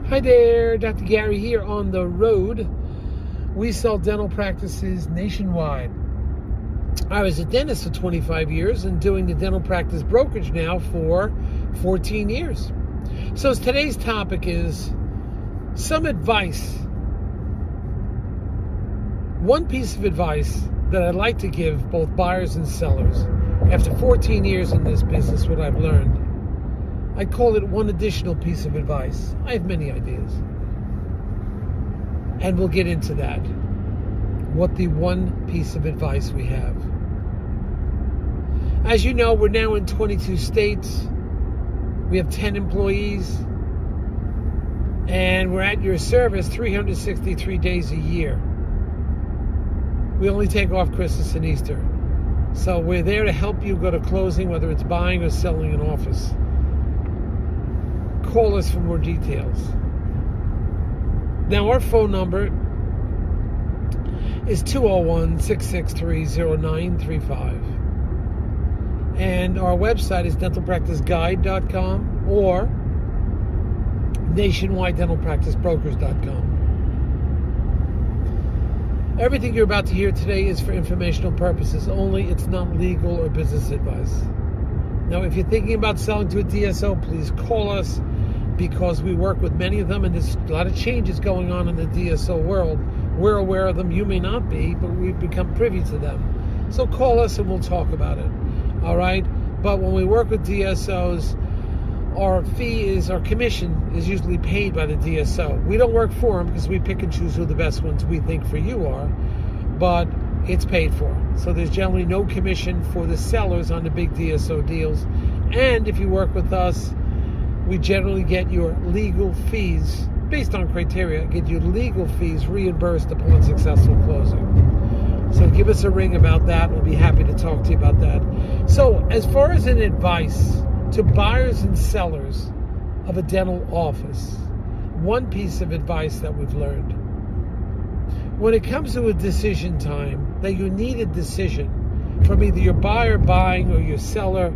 Hi there, Dr. Gary here on the road. We sell dental practices nationwide. I was a dentist for 25 years and doing the dental practice brokerage now for 14 years. So today's topic is some advice. One piece of advice that I'd like to give both buyers and sellers after 14 years in this business, what I've learned. I call it one additional piece of advice. I have many ideas. And we'll get into that. What the one piece of advice we have. As you know, we're now in 22 states. We have 10 employees. And we're at your service 363 days a year. We only take off Christmas and Easter. So we're there to help you go to closing, whether it's buying or selling an office. Call us for more details. Now, our phone number is 201-663-0935. And our website is dentalpracticeguide.com or nationwidedentalpracticebrokers.com. Everything you're about to hear today is for informational purposes only. It's not legal or business advice. Now, if you're thinking about selling to a DSO, please call us, because we work with many of them, and there's a lot of changes going on in the DSO world. We're aware of them. You may not be, but we've become privy to them. So call us and we'll talk about it. All right? But when we work with DSOs, our commission is usually paid by the DSO. We don't work for them because we pick and choose who the best ones we think for you are, but it's paid for. So there's generally no commission for the sellers on the big DSO deals. And if you work with us, we generally get your legal fees, based on criteria, get your legal fees reimbursed upon successful closing. So give us a ring about that. We'll be happy to talk to you about that. So as far as an advice to buyers and sellers of a dental office, one piece of advice that we've learned. When it comes to a decision time, that you need a decision from either your buyer buying or your seller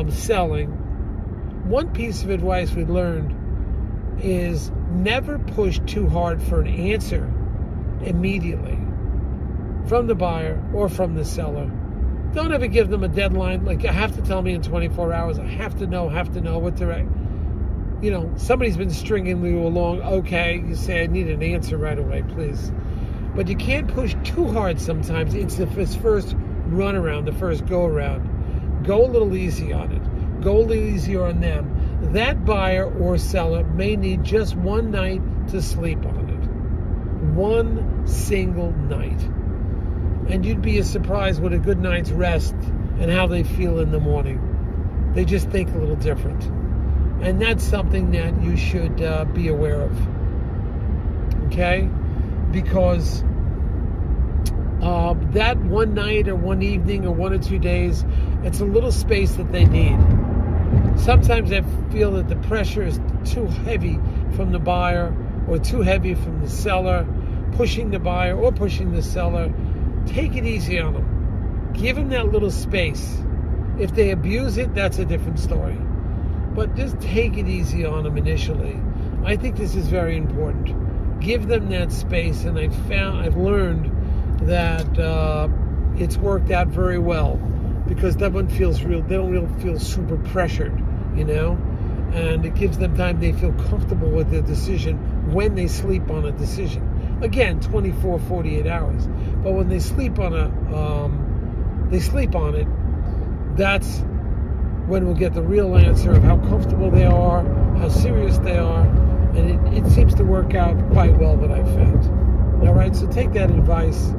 selling, one piece of advice we learned is never push too hard for an answer immediately from the buyer or from the seller. Don't ever give them a deadline, like, I have to tell me in 24 hours, I have to know what they're, somebody's been stringing you along. Okay, you say, I need an answer right away, please. But you can't push too hard sometimes. It's the first run around, the first go around. Go a little easy on it. Go a little easier on them. That buyer or seller may need just one night to sleep on it. One single night. And you'd be surprised what a good night's rest and how they feel in the morning. They just think a little different. And that's something that you should be aware of. Okay? Because that one night or one evening or 1 or 2 days, it's a little space that they need. Sometimes I feel that the pressure is too heavy from the buyer or too heavy from the seller, pushing the buyer or pushing the seller. Take it easy on them. Give them that little space. If they abuse it, that's a different story. But just take it easy on them initially. I think this is very important. Give them that space, and I've learned that it's worked out very well, because that one feels real. They don't really feel super pressured, and it gives them time. They feel comfortable with their decision when they sleep on a decision. Again, 24, 48 hours. But when they sleep on it, that's when we'll get the real answer of how comfortable they are, how serious they are, and it seems to work out quite well, that I've found. All right, so take that advice.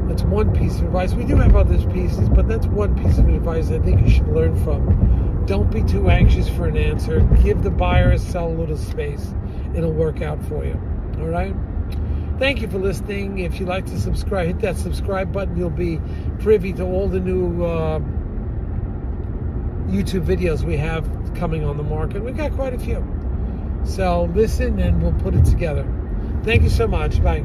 That's one piece of advice. We do have other pieces, but that's one piece of advice I think you should learn from. Don't be too anxious for an answer. Give the buyer or seller a little space. It'll work out for you. All right? Thank you for listening. If you'd like to subscribe, hit that subscribe button. You'll be privy to all the new YouTube videos we have coming on the market. We've got quite a few. So listen and we'll put it together. Thank you so much. Bye.